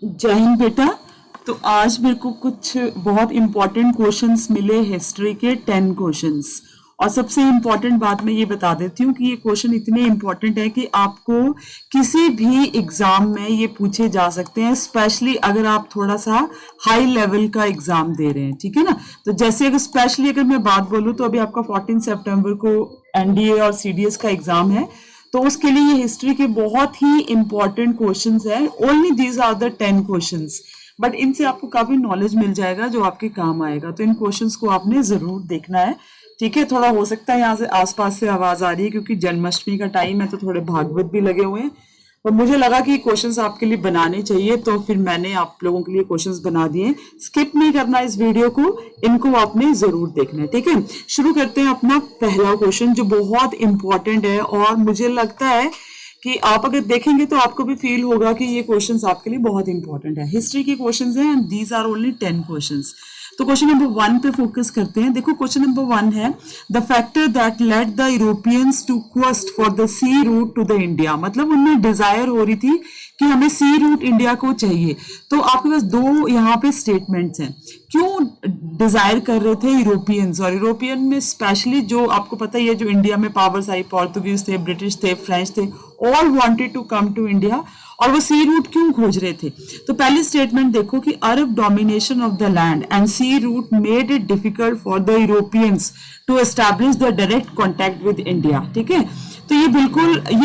जय हिंद बेटा। तो आज मेरे को कुछ बहुत इंपॉर्टेंट क्वेश्चंस मिले हिस्ट्री के 10 क्वेश्चंस। और सबसे इंपॉर्टेंट बात मैं ये बता देती हूँ कि ये क्वेश्चन इतने इंपॉर्टेंट है कि आपको किसी भी एग्जाम में ये पूछे जा सकते हैं, स्पेशली अगर आप थोड़ा सा हाई लेवल का एग्जाम दे रहे हैं, ठीक है ना। तो जैसे अगर स्पेशली अगर मैं बात बोलूँ तो अभी आपका 14 सितंबर को एनडीए और सीडीएस का एग्जाम है, तो उसके लिए ये हिस्ट्री के बहुत ही इंपॉर्टेंट क्वेश्चंस हैं। Only these are the 10 questions, but इनसे आपको काफी नॉलेज मिल जाएगा जो आपके काम आएगा। तो इन क्वेश्चंस को आपने जरूर देखना है, ठीक है। थोड़ा हो सकता है यहाँ से आसपास से आवाज आ रही है क्योंकि जन्माष्टमी का टाइम है, तो थोड़े भागवत भी लगे हुए हैं। और मुझे लगा कि क्वेश्चंस आपके लिए बनाने चाहिए, तो फिर मैंने आप लोगों के लिए क्वेश्चंस बना दिए। स्किप नहीं करना इस वीडियो को, इनको आपने जरूर देखना है, ठीक है। शुरू करते हैं अपना पहला क्वेश्चन जो बहुत इंपॉर्टेंट है, और मुझे लगता है कि आप अगर देखेंगे तो आपको भी फील होगा कि ये क्वेश्चंस आपके लिए बहुत इंपॉर्टेंट है। हिस्ट्री के क्वेश्चंस हैं and these are only 10 questions. तो क्वेश्चन नंबर 1 पे फोकस करते हैं। देखो क्वेश्चन नंबर 1 है the factor that led the Europeans to quest for the sea route to the India. मतलब उनमें डिजायर हो रही थी कि हमें सी रूट इंडिया को चाहिए। तो आपके पास दो यहाँ पे स्टेटमेंट्स हैं क्यों डिजायर कर रहे थे यूरोपियंस। और यूरोपियन में स्पेशली जो आपको पता ही है जो इंडिया में पावर्स आई, पोर्तुगीज थे, ब्रिटिश थे, फ्रेंच थे, all wanted to come to India. और वो सी रूट क्यों खोज रहे थे। तो पहली स्टेटमेंट देखो कि Arab domination of the land and sea route made it difficult for the Europeans to establish the direct contact with India, ठीक है। तो ये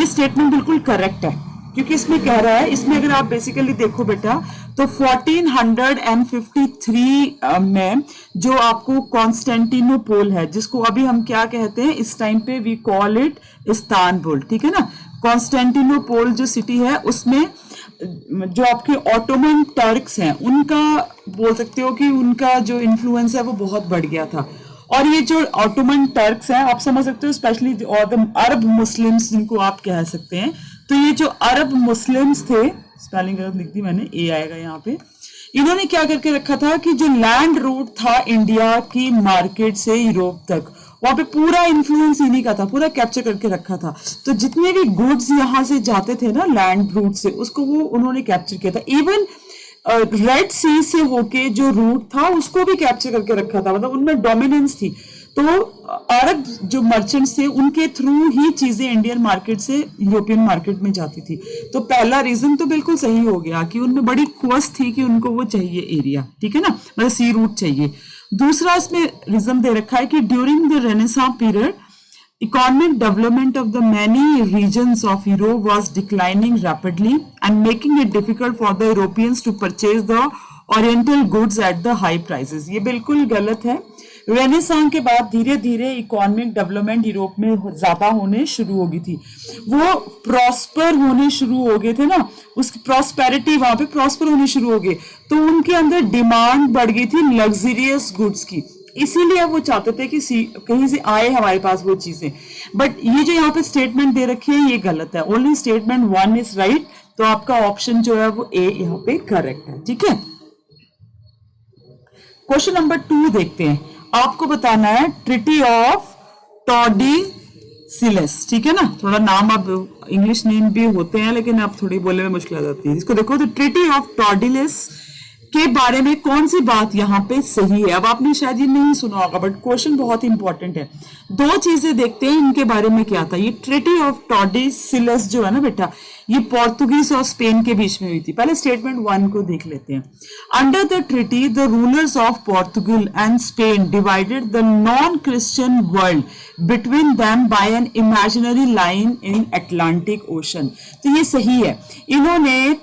स्टेटमेंट बिल्कुल करेक्ट है, क्योंकि इसमें कह रहा है, इसमें अगर आप बेसिकली देखो बेटा तो 1453 में जो आपको कॉन्स्टेंटिनोपोल है, जिसको अभी हम क्या कहते हैं इस टाइम पे, वी कॉल इट इस्तांबुल, ठीक है ना। कॉन्स्टेंटिनोपोल जो सिटी है उसमें जो आपके ऑटोमन टर्क्स हैं उनका बोल सकते हो कि उनका जो इन्फ्लुएंस है वो बहुत बढ़ गया था। और ये जो ऑटोमन टर्क्स हैं आप समझ सकते हो, स्पेशली अरब मुस्लिम्स जिनको आप कह सकते हैं। तो ये जो अरब मुस्लिम्स थे, स्पेलिंग गलत लिख दी मैंने, ए आएगा यहाँ पे, इन्होंने क्या करके रखा था कि जो लैंड रूट था इंडिया की मार्केट से यूरोप तक, वहां पे पूरा इन्फ्लुएंस इन्हीं का था, पूरा कैप्चर करके रखा था। तो जितने भी गुड्स यहाँ से जाते थे ना लैंड रूट से, उसको वो उन्होंने कैप्चर किया था। इवन रेड सी से होके जो रूट था उसको भी कैप्चर करके रखा था, मतलब उनमें डोमिनेंस थी। तो अरब जो मर्चेंट्स थे उनके थ्रू ही चीजें इंडियन मार्केट से यूरोपियन मार्केट में जाती थी। तो पहला रीजन तो बिल्कुल सही हो गया कि उनमें बड़ी क्वेस्ट थी कि उनको वो चाहिए एरिया, ठीक है ना, मतलब सी रूट चाहिए। दूसरा इसमें रीजन दे रखा है कि during the renaissance period economic development of the many regions of Europe was declining rapidly and making it difficult for the Europeans to purchase the oriental goods at the high prices। ये बिल्कुल गलत है। Renaissance के बाद धीरे धीरे economic development Europe में ज्यादा होने शुरू हो गई थी, वो प्रॉस्पर होने शुरू हो गए थे ना, उसकी प्रॉस्पेरिटी वहां पे प्रॉस्पर होने शुरू हो गए। तो उनके अंदर डिमांड बढ़ गई थी लग्जरियस गुड्स की, इसीलिए वो चाहते थे कि कहीं से आए हमारे पास वो चीजें। बट ये जो यहाँ पे स्टेटमेंट दे रखी है ये गलत है। ओनली स्टेटमेंट 1 इज राइट, तो आपका ऑप्शन जो है वो ए यहाँ पे करेक्ट है, ठीक है। क्वेश्चन नंबर 2 देखते हैं। आपको बताना है ट्रिटी ऑफ टॉर्डिसिलस, ठीक है ना। थोड़ा नाम अब इंग्लिश नेम भी होते हैं लेकिन अब थोड़ी बोलने में मुश्किल आ जाती है। इसको देखो, तो ट्रिटी ऑफ टॉर्डिसिलस के बारे में कौन सी बात यहाँ पे सही है। अब आपने शायद ये नहीं सुना होगा बट क्वेश्चन बहुत इंपॉर्टेंट है। दो चीजें देखते हैं इनके बारे में क्या था। ये ट्रिटी ऑफ टॉर्डिसिलस जो है ना बेटा, ये पोर्तुगीज और स्पेन के बीच में हुई थी। पहले स्टेटमेंट 1 को देख लेते हैं। Under the treaty the rulers of Portugal and Spain divided the non Christian world between them by an imaginary line in Atlantic ocean. तो ये सही है। इन्होंने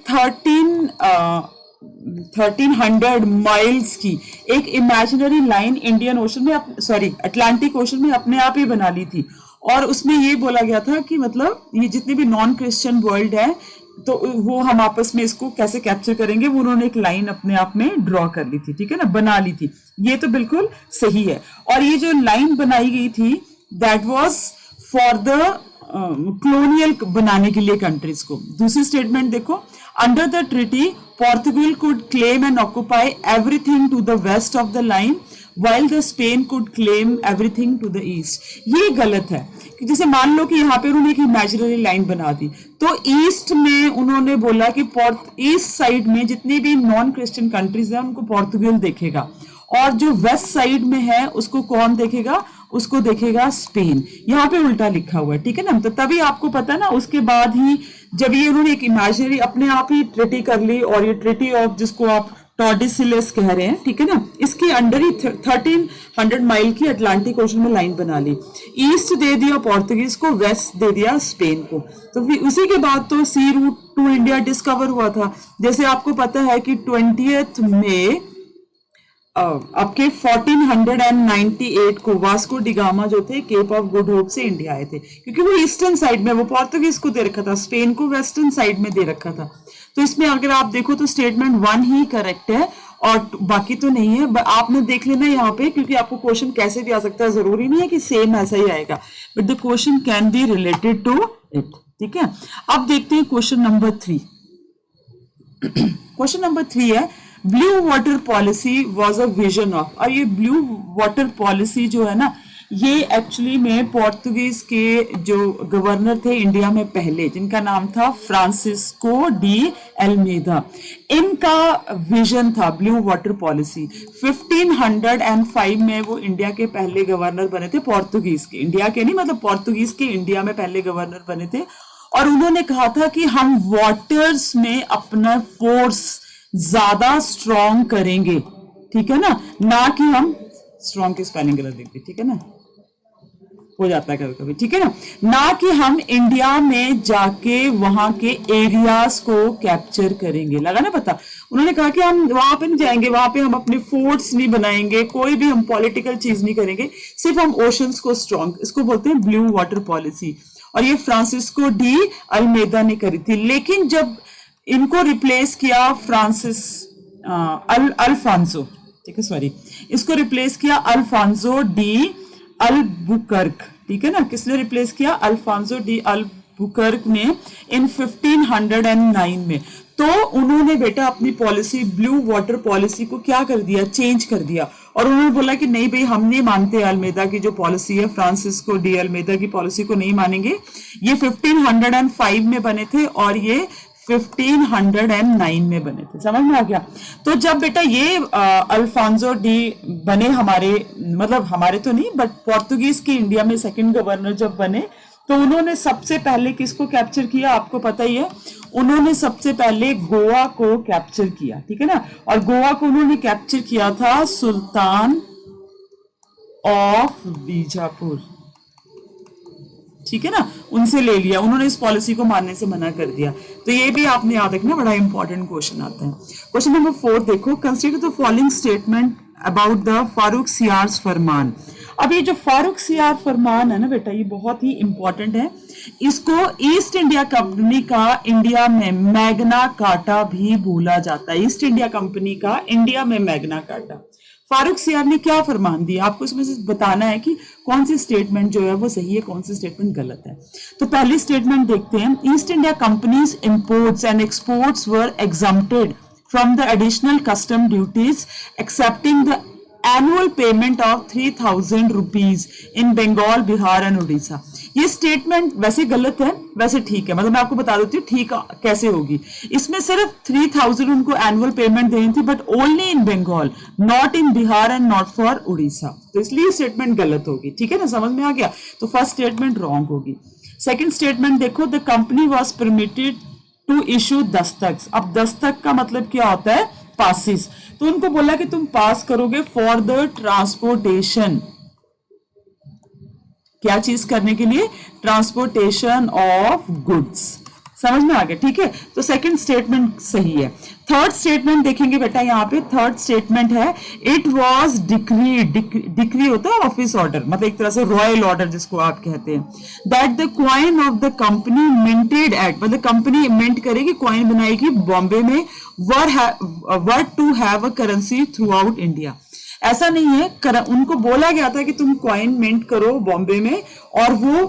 1300 माइल्स की एक इमेजिनरी लाइन इंडियन ओशन में, सॉरी अटलांटिक ओशन में अपने आप ही बना ली थी। और उसमें ये बोला गया था कि मतलब ये जितने भी नॉन क्रिश्चियन वर्ल्ड है तो वो हम आपस में इसको कैसे कैप्चर करेंगे, वो उन्होंने एक लाइन अपने आप में ड्रॉ कर ली थी, ठीक है ना, बना ली थी। ये तो बिल्कुल सही है। और ये जो लाइन बनाई गई थी that was for the colonial बनाने के लिए कंट्रीज को। दूसरी स्टेटमेंट देखो, under the treaty Portugal could claim and occupy everything to the west of the line while the Spain could claim everything to the east. ये गलत है कि जैसे मान लो कि यहाँ पे उन्होंने एक इमेजिनरी लाइन बना दी, तो ईस्ट में उन्होंने बोला कि ईस्ट साइड में जितनी भी नॉन क्रिश्चियन कंट्रीज हैं उनको पोर्तुगल देखेगा, और जो वेस्ट साइड में है उसको कौन देखेगा, उसको देखेगा स्पेन। यहाँ पे उल्टा लिखा हुआ है, ठीक है ना। तो तभी आपको पता है ना, उसके बाद ही जब ये उन्होंने एक इमेजिनरी अपने आप ही ट्रिटी कर ली, और ये ट्रिटी ऑफ जिसको आप टॉर्डिसिलेस कह रहे हैं, ठीक है ना, इसके अंडर ही 1300 माइल की अटलांटिक ओशन में लाइन बना ली। ईस्ट दे दिया पोर्तुगीज को, वेस्ट दे दिया स्पेन को। तो फिर उसी के बाद तो सी रूट टू इंडिया डिस्कवर हुआ था। जैसे आपको पता है कि 20 मई आपके 1498 को वास्को डिगामा जो थे केप ऑफ गुड होप से इंडिया आए थे, क्योंकि वो ईस्टर्न साइड में, वो पोर्तुगीज को दे रखा था, स्पेन को वेस्टर्न साइड में दे रखा था। तो इसमें अगर आप देखो तो स्टेटमेंट 1 ही करेक्ट है और बाकी तो नहीं है। आपने देख लेना यहाँ पे, क्योंकि आपको क्वेश्चन कैसे भी आ सकता है, जरूरी नहीं है कि सेम ऐसा ही आएगा, but the question can be related to it, ठीक है। अब देखते हैं क्वेश्चन नंबर 3। क्वेश्चन नंबर 3 है blue water policy was a vision of. और ये ब्लू वाटर पॉलिसी जो है ना, ये एक्चुअली में पोर्तुगीज के जो गवर्नर थे इंडिया में पहले, जिनका नाम था फ्रांसिस्को डी अल्मेदा, इनका विजन था ब्लू वाटर पॉलिसी। 1505 में वो इंडिया के पहले गवर्नर बने थे, पोर्तुगीज के, इंडिया के नहीं, मतलब पोर्तुगीज के इंडिया में पहले गवर्नर बने थे। और उन्होंने कहा था कि हम वाटर्स में अपना फोर्स ज्यादा स्ट्रॉन्ग करेंगे, ठीक है ना कि हम स्ट्रॉन्ग की स्पेलिंग गलत देखते, ठीक है ना, हो जाता है कभी कभी, ठीक है ना कि हम इंडिया में जाके वहां के एरियाज को कैप्चर करेंगे। लगा ना पता। उन्होंने कहा कि हम वहां पे नहीं जाएंगे, वहां पे हम अपने फोर्ट्स नहीं बनाएंगे, कोई भी हम पॉलिटिकल चीज नहीं करेंगे, सिर्फ हम ओशंस को स्ट्रॉन्ग, इसको बोलते हैं ब्लू वाटर पॉलिसी। और ये फ्रांसिस्को डी अल्मेदा ने करी थी। लेकिन जब इनको रिप्लेस किया फ्रांसिस अल्फांसो, ठीक है, सॉरी, इसको रिप्लेस किया अल्फांसो डी अल्बुकर्क, ठीक है ना, किसने रिप्लेस किया, अल्फांसो डी अल्बुकर्क ने इन 1509 में। तो उन्होंने बेटा अपनी पॉलिसी ब्लू वाटर पॉलिसी को क्या कर दिया, चेंज कर दिया। और उन्होंने बोला कि नहीं भाई, हम नहीं मानते अल्मेदा की जो पॉलिसी है, फ्रांसिस्को डी अल्मेदा की पॉलिसी को नहीं मानेंगे। ये 1505 में बने थे और ये 1509 में बने थे। समझ में आ गया। तो जब बेटा ये अल्फांसो डी बने, हमारे मतलब हमारे तो नहीं बट पोर्तुगीज के इंडिया में सेकंड गवर्नर जब बने, तो उन्होंने सबसे पहले किसको कैप्चर किया, आपको पता ही है, उन्होंने सबसे पहले गोवा को कैप्चर किया, ठीक है ना। और गोवा को उन्होंने कैप्चर किया था सुल्तान ऑफ बीजापुर, ठीक है ना, उनसे ले लिया। उन्होंने इस पॉलिसी को मानने से मना कर दिया। तो ये भी आपने याद रखना, बड़ा इंपॉर्टेंट क्वेश्चन आता है। क्वेश्चन नंबर 4 देखो, consider the following statement about the Farooq सियार फरमान। अब ये जो फारूक सियार फरमान है ना बेटा, ये बहुत ही इंपॉर्टेंट है। इसको ईस्ट इंडिया कंपनी का इंडिया में मैग्ना कार्टा भी बोला जाता है। ईस्ट इंडिया कंपनी का इंडिया में मैग्ना कार्टा। फारूक सियार ने क्या फरमान दिया, आपको इसमें से बताना है कि कौन सी स्टेटमेंट जो है वो सही है, कौन सी स्टेटमेंट गलत है। तो पहली स्टेटमेंट देखते हैं, East India company's imports and exports were exempted from the additional custom duties excepting the annual payment of 3000 rupees in Bengal, Bihar and Orissa. ये स्टेटमेंट वैसे गलत है, वैसे ठीक है, मतलब मैं आपको बता देती हूँ ठीक कैसे होगी। इसमें सिर्फ 3000 उनको एनुअल पेमेंट देनी थी, but only in Bengal, not in Bihar and not for Orissa. तो इसलिए स्टेटमेंट गलत होगी, ठीक है ना, समझ में आ गया। तो फर्स्ट स्टेटमेंट रॉन्ग होगी। सेकेंड स्टेटमेंट देखो, the company was permitted to issue दस्तक। अब दस्तक का मतलब क्या होता है, पासिस। तो उनको बोला कि तुम पास करोगे फॉर द ट्रांसपोर्टेशन, क्या चीज करने के लिए, ट्रांसपोर्टेशन ऑफ गुड्स। समझ में आ गया, ठीक है। तो सेकंड स्टेटमेंट सही है। थर्ड स्टेटमेंट देखेंगे बेटा, यहाँ पे थर्ड स्टेटमेंट है, इट वाज डिक्री, डिक्री होता है ऑफिस ऑर्डर, मतलब एक तरह से रॉयल ऑर्डर जिसको आप कहते हैं, that the coin of the company minted at, मतलब कंपनी मिंट करेगी, कॉइन बनाएगी बॉम्बे में, were to have a currency throughout India. ऐसा नहीं है, उनको बोला गया था कि तुम कॉइन मिंट करो बॉम्बे में और वो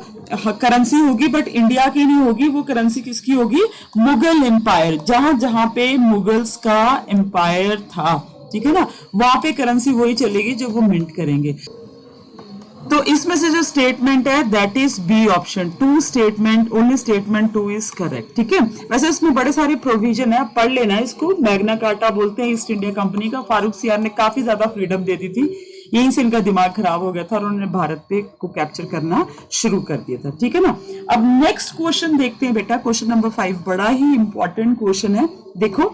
करेंसी होगी, बट इंडिया की नहीं होगी, वो करेंसी किसकी होगी, मुगल एम्पायर, जहां जहां पे मुगल्स का एम्पायर था, ठीक है ना, वहां पे करेंसी वही चलेगी जो वो मिंट करेंगे। तो इसमें से जो स्टेटमेंट है that is B option, two statement, only statement two is correct. ठीक है, वैसे इसमें बड़े सारे प्रोविजन है, पढ़ लेना इसको। मैग्ना कार्टा बोलते हैं ईस्ट इंडिया कंपनी का। फारूक सियार ने काफी ज्यादा फ्रीडम दे दी थी, यहीं से इनका दिमाग खराब हो गया था और उन्होंने भारत पे को कैप्चर करना शुरू कर दिया था। ठीक है ना, अब नेक्स्ट क्वेश्चन देखते हैं बेटा, क्वेश्चन नंबर 5 बड़ा ही इंपॉर्टेंट क्वेश्चन है। देखो,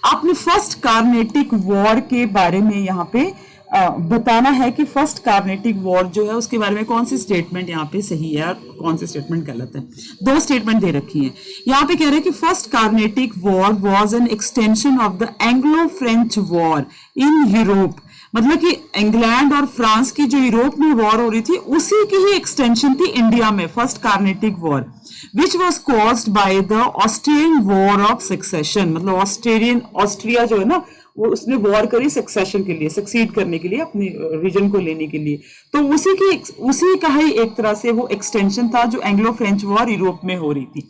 आपने फर्स्ट कार्नेटिक वॉर के बारे में यहाँ पे बताना है कि फर्स्ट कार्नेटिक वॉर जो है उसके बारे में कौन सी स्टेटमेंट यहाँ पे सही है और कौन सी स्टेटमेंट गलत है। दो स्टेटमेंट दे रखी हैं यहाँ पे, कह रहे हैं कि first Carnatic war was an extension of the Anglo French war in Europe. मतलब कि इंग्लैंड और फ्रांस की जो यूरोप में वॉर हो रही थी उसी की ही एक्सटेंशन थी इंडिया में, first Carnatic war, which was caused by the Austrian war of succession. मतलब ऑस्ट्रिया जो है ना वो उसने वॉर करी सक्सेशन के लिए, सक्सीड करने के लिए, अपने रीजन को लेने के लिए। तो उसी का ही एक तरह से वो एक्सटेंशन था जो एंग्लो फ्रेंच वॉर यूरोप में हो रही थी।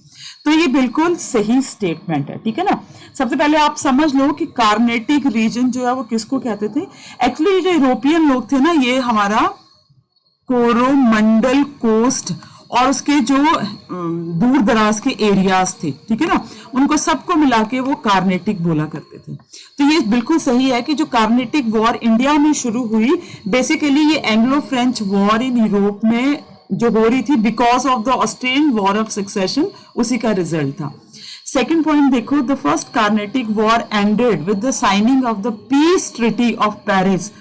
तो ये बिल्कुल सही स्टेटमेंट है। ठीक है ना, सबसे पहले आप समझ लो कि कार्नेटिक रीजन जो है वो किसको कहते थे। एक्चुअली जो यूरोपियन लोग थे ना, ये हमारा कोरोमंडल कोस्ट और उसके जो दूर दराज के एरियाज थे, ठीक है ना, उनको सबको मिला के वो कार्नेटिक बोला करते थे। तो ये बिल्कुल सही है कि जो कार्नेटिक वॉर इंडिया में शुरू हुई, बेसिकली ये Anglo French war in Europe में जो हो रही थी because of the Austrian war of succession, उसी का रिजल्ट था। सेकेंड पॉइंट देखो, the first Carnatic war ended with the signing of the peace treaty of Paris,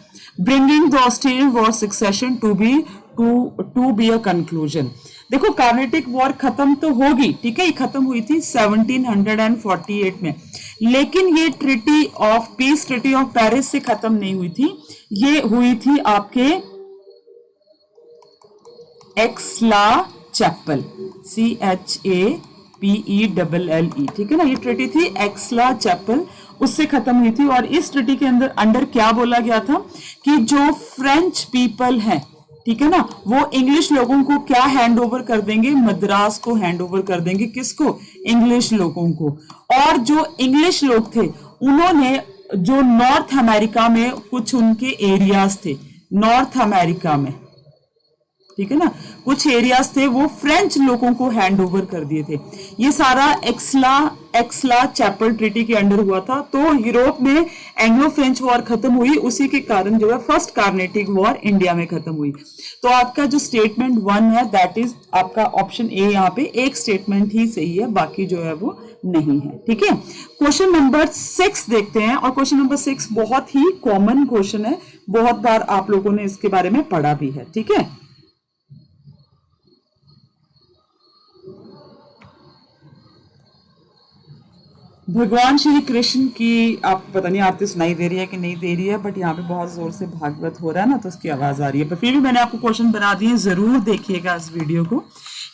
bringing the Austrian war succession to be a conclusion. देखो, Carnatic war खत्म तो होगी, ठीक है, ये खत्म हुई थी 1748 में, लेकिन ये treaty of peace, treaty of Paris से खत्म नहीं हुई थी। ये हुई थी आपके एक्सला चैपल, CHAPELLE, ठीक है ना, ये ट्रीटी थी एक्सला चैपल, उससे खत्म हुई थी। और इस ट्रीटी के अंदर क्या बोला गया था कि जो फ्रेंच पीपल हैं, ठीक है ना, वो इंग्लिश लोगों को क्या हैंड ओवर कर देंगे, मद्रास को हैंड ओवर कर देंगे। किसको? इंग्लिश लोगों को। और जो इंग्लिश लोग थे उन्होंने जो नॉर्थ अमेरिका में कुछ उनके एरियाज थे, नॉर्थ अमेरिका में, ठीक है ना, कुछ एरियाज थे, वो फ्रेंच लोगों को हैंड ओवर कर दिए थे। ये सारा एक्सला चैपल ट्रीटी के अंडर हुआ था। तो यूरोप में एंग्लो फ्रेंच वॉर खत्म हुई, उसी के कारण जो है फर्स्ट कार्नेटिक वॉर इंडिया में खत्म हुई। तो आपका जो स्टेटमेंट 1 है दैट इज आपका ऑप्शन ए। यहाँ पे एक स्टेटमेंट ही सही है, बाकी जो है वो नहीं है। ठीक है, क्वेश्चन नंबर 6 देखते हैं। और क्वेश्चन नंबर 6 बहुत ही कॉमन क्वेश्चन है, बहुत बार आप लोगों ने इसके बारे में पढ़ा भी है। ठीक है, भगवान श्री कृष्ण की आप पता नहीं आरती सुनाई दे रही है कि नहीं दे रही है, बट यहाँ पे बहुत जोर से भागवत हो रहा है ना, तो उसकी आवाज आ रही है। पर फिर भी मैंने आपको क्वेश्चन बना दिए, जरूर देखिएगा इस वीडियो को।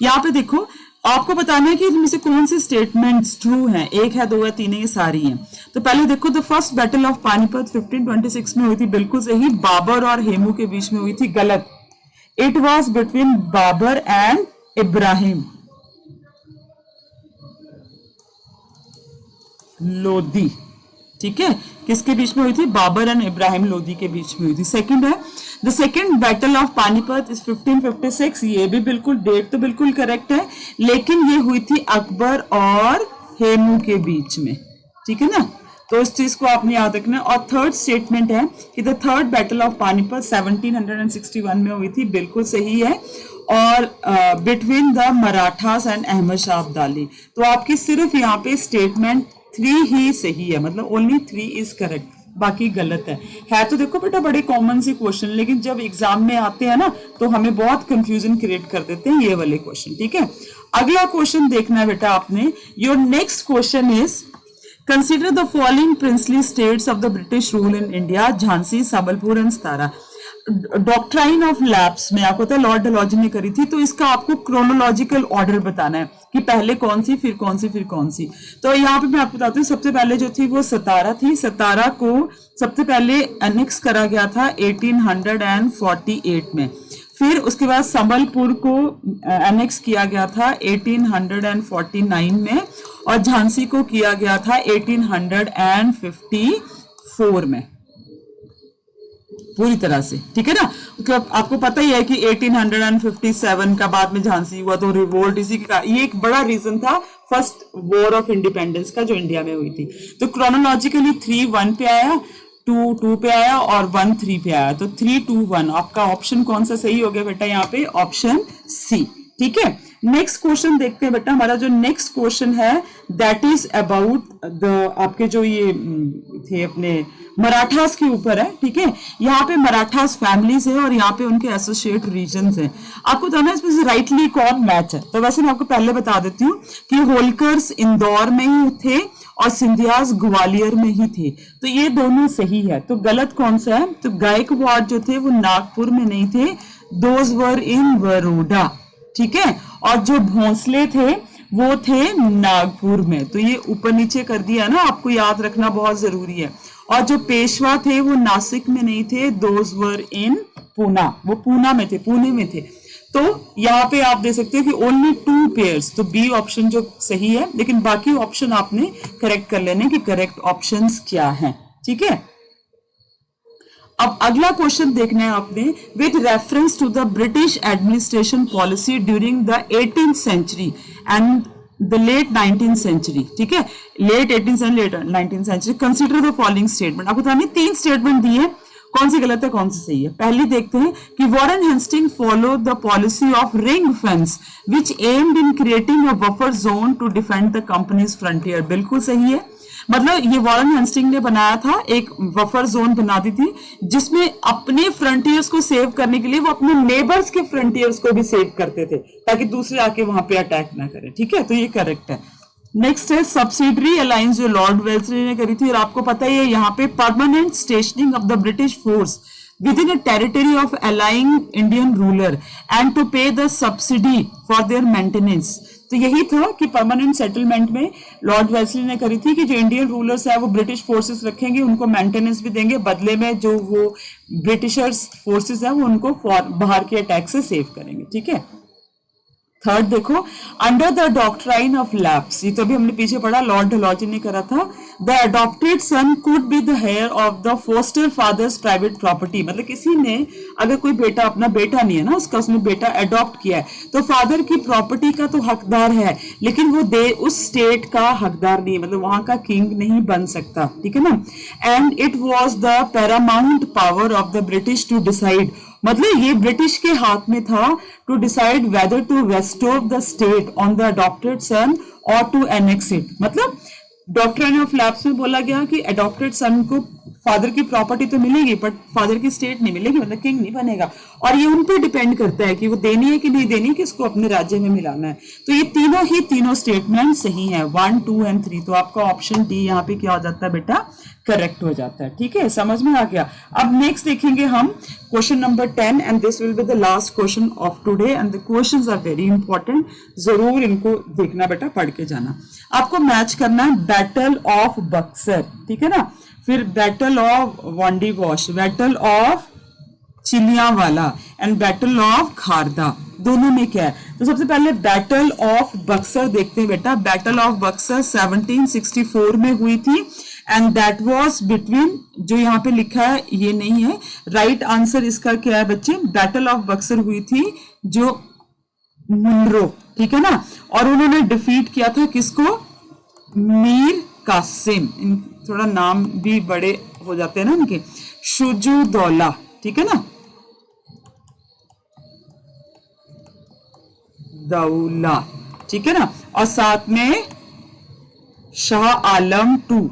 यहाँ पे देखो, आपको बताना है कि इनमें से कौन सी स्टेटमेंट्स ट्रू हैं। 1 है, 2 है, 3 है, ये सारी हैं। तो पहले देखो, the first battle of Panipat 1526 में हुई थी, बिल्कुल सही। बाबर और हेमू के बीच में हुई थी, गलत। It was between Babur and Ibrahim Lodi. ठीक है, किसके बीच में हुई थी? बाबर एंड इब्राहिम लोदी के बीच में हुई थी। सेकंड है, the second battle of Panipat is 1556। ये भी बिल्कुल, डेट तो बिल्कुल करेक्ट है, लेकिन ये हुई थी अकबर और हेमू के बीच में। ठीक है ना, तो इस चीज को आपने याद रखना। और थर्ड स्टेटमेंट है कि the third battle of Panipat 1761 में हुई थी, बिल्कुल सही है। और between the Marathas and Ahmad Shah Abdali. तो आपकी सिर्फ यहाँ पे स्टेटमेंट 3 ही सही है, मतलब ओनली 3 इज करेक्ट, बाकी गलत है। तो देखो बेटा बड़े कॉमन से क्वेश्चन, लेकिन जब एग्जाम में आते हैं ना तो हमें बहुत कंफ्यूजन क्रिएट कर देते हैं ये वाले क्वेश्चन। ठीक है, अगला क्वेश्चन देखना है बेटा आपने। Your next question is, consider the following princely states of the British rule in India, Jhansi, Sambalpur and Satara. Doctrine of lapse में आपको पता है लॉर्ड डलहौजी ने करी थी, तो इसका आपको क्रोनोलॉजिकल ऑर्डर बताना है कि पहले कौन सी, फिर कौन सी, फिर कौन सी। तो यहाँ पे मैं आपको बताती हूँ, सबसे पहले जो थी वो सतारा थी। सतारा को सबसे पहले एनेक्स करा गया था 1848 में। फिर उसके बाद संबलपुर को एनेक्स किया गया था 1849 में, और झांसी को किया गया था 1854 4 में पूरी तरह से, ठीक है ना। आपको पता ही है कि 1857 का बाद में झांसी हुआ तो रिवोल्ट इसी का, ये एक बड़ा रीजन था फर्स्ट वॉर ऑफ इंडिपेंडेंस का जो इंडिया में हुई थी। तो क्रोनोलॉजिकली 3 1 पे आया, 2 2 पे आया और 1 3 पे आया, तो 3 2 1 आपका ऑप्शन कौन सा सही हो गया बेटा यहाँ पे, ऑप्शन सी, ठीक है। नेक्स्ट क्वेश्चन देखते हैं बेटा, हमारा जो नेक्स्ट क्वेश्चन है दैट इज अबाउट द आपके जो ये थे अपने मराठास के ऊपर है, ठीक है। यहाँ पे मराठास फैमिलीज है और यहाँ पे उनके एसोसिएट रीजन्स हैं। आपको बताना है इसमें से राइटली कौन मैच है। तो वैसे मैं आपको पहले बता देती हूँ कि होलकर्स इंदौर में ही थे और सिंधियास ग्वालियर में ही थे, तो ये दोनों सही है। तो गलत कौन सा है, तो गायकवाड़ जो थे वो नागपुर में नहीं थे, दोज वर इन बड़ौदा, ठीक है। और जो भोंसले थे वो थे नागपुर में, तो ये ऊपर नीचे कर दिया ना, आपको याद रखना बहुत जरूरी है। और जो पेशवा थे वो नासिक में नहीं थे, दोज वर इन पूना, वो पूना में थे, पुणे में थे। तो यहाँ पे आप दे सकते हो कि ओनली 2 पेयर्स, तो बी ऑप्शन जो सही है, लेकिन बाकी ऑप्शन आपने करेक्ट कर लेने कि करेक्ट ऑप्शंस क्या हैं, ठीक है। अब अगला क्वेश्चन देखना है आपने, with reference to the British administration policy during the 18th century and the late 19th century, ठीक है, late 18th century late 19th century, consider the following statement. आपको बतानी 3 स्टेटमेंट दी है, कौन सी गलत है कौन सी सही है। पहली देखते हैं कि Warren Hasting follow the policy of ring fence which aimed in creating a buffer zone to defend the company's frontier, बिल्कुल सही है। मतलब ये वॉरेन हेस्टिंग ने बनाया था, एक बफर जोन बना दी थी जिसमें अपने फ्रंटियर्स को सेव करने के लिए वो अपने नेबर्स के फ्रंटियर्स को भी सेव करते थे ताकि दूसरे आके वहां पे अटैक ना करें, ठीक है, तो ये करेक्ट है। नेक्स्ट है सब्सिडरी अलायंस जो लॉर्ड वेल्सली ने करी थी, और आपको पता ही है यहाँ पे permanent stationing of the British force within a territory of allying Indian ruler and to pay the subsidy for their maintenance. तो यही था कि परमानेंट सेटलमेंट में लॉर्ड वेल्सली ने करी थी कि जो इंडियन रूलर्स है वो ब्रिटिश फोर्सेस रखेंगे, उनको मेंटेनेंस भी देंगे, बदले में जो वो ब्रिटिशर्स फोर्सेस है वो उनको बाहर के अटैक से सेव करेंगे, ठीक है। थर्ड देखो, under the doctrine of lapse, ये तो अभी हमने पीछे पढ़ा, लॉर्ड डलहौजी ने करा था, the adopted son could be the heir of the foster father's private property. मतलब किसी ने अगर कोई बेटा, अपना बेटा नहीं है ना उसका, उसने बेटा अडॉप्ट किया है तो फादर की प्रॉपर्टी का तो हकदार है, लेकिन वो उस स्टेट का हकदार नहीं है, मतलब वहां का किंग नहीं बन सकता, ठीक है ना। And it was the paramount power of the British to decide, मतलब ये ब्रिटिश के हाथ में था to decide whether to restore the state on the adopted son और टू एनेक्स इट। मतलब डॉक्ट्राइन ऑफ लैप्स में बोला गया कि अडॉप्टेड सन को फादर की प्रॉपर्टी तो मिलेगी बट फादर की स्टेट नहीं मिलेगी, मतलब किंग नहीं बनेगा, और ये उन पे डिपेंड करता है कि वो देनी है कि नहीं देनी, कि इसको अपने राज्य में मिलाना है। तो ये तीनों स्टेटमेंट सही है, 1 2 एंड 3, तो आपका ऑप्शन डी यहाँ पे क्या हो जाता है बेटा, करेक्ट हो जाता है, ठीक है, समझ में आ गया। अब नेक्स्ट देखेंगे हम question number 10 and this will be the last question of today and the questions are very important, जरूर इनको देखना बेटा, पढ़ के जाना। आपको मैच करना है बैटल ऑफ बक्सर, ठीक है ना, फिर battle of Wandiwash, battle of Chilianwala and battle of Kharda, दोनों में क्या है। तो सबसे पहले बैटल ऑफ बक्सर देखते हैं बेटा। बैटल ऑफ बक्सर 1764 में हुई थी एंड दैट वाज बिटवीन, जो यहाँ पे लिखा है ये नहीं है, राइट आंसर इसका क्या है बच्चे, बैटल ऑफ बक्सर हुई थी जो मुनरो, ठीक है ना, और उन्होंने डिफीट किया था किसको, मीर कासिम, थोड़ा नाम भी बड़े हो जाते हैं ना इनके, शुजुदौला, ठीक है ना, दौला, ठीक है ना, और साथ में शाह आलम 2,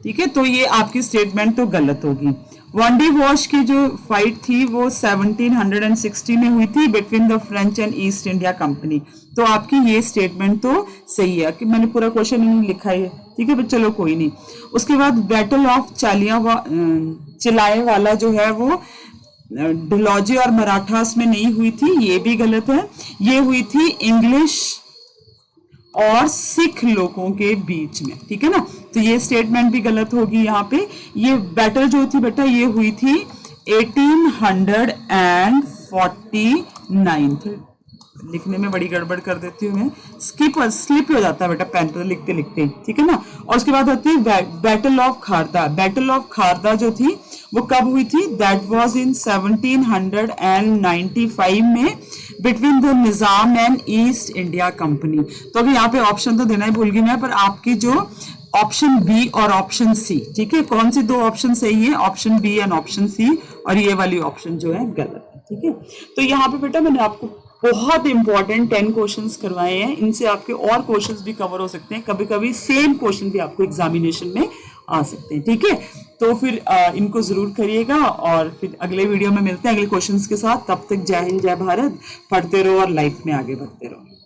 ठीक है। तो ये आपकी स्टेटमेंट तो गलत होगी। वांडी वॉश की जो फाइट थी वो 1760 में हुई थी between the French and east India company, तो आपकी ये स्टेटमेंट तो सही है, कि मैंने पूरा क्वेश्चन नहीं लिखा है, ठीक है, बट चलो कोई नहीं। उसके बाद बैटल ऑफ चिलाए वाला जो है वो डलहौजी और मराठास में नहीं हुई थी, ये भी गलत है, ये हुई थी इंग्लिश और सिख लोगों के बीच में, ठीक है ना, तो ये स्टेटमेंट भी गलत होगी यहाँ पे। ये बैटल जो थी बेटा ये हुई थी 1849, लिखने में बड़ी गड़बड़ कर देती हूँ मैं, स्लिप हो जाता है बेटा पेन पर लिखते लिखते, ठीक है ना। और उसके बाद आती है battle of Kharda. Battle of Kharda जो थी वो कब हुई थी? दैट वाज इन 1795 में between the Nizam and east India company. तो अगर यहाँ पे ऑप्शन तो देना ही भूल गई मैं, पर आपकी जो ऑप्शन बी और ऑप्शन सी, ठीक है, कौन सी दो ऑप्शन सही है? Option B and option C, और ये वाली ऑप्शन जो है गलत है, ठीक है। तो यहाँ पे बेटा मैंने आपको बहुत इंपॉर्टेंट 10 क्वेश्चंस करवाए हैं, इनसे आपके और क्वेश्चंस भी कवर हो सकते हैं, कभी कभी सेम क्वेश्चन भी आपको एग्जामिनेशन में आ सकते हैं, ठीक है। तो फिर इनको जरूर करिएगा, और फिर अगले वीडियो में मिलते हैं अगले क्वेश्चंस के साथ। तब तक जय हिंद, जय भारत, पढ़ते रहो और लाइफ में आगे बढ़ते रहो।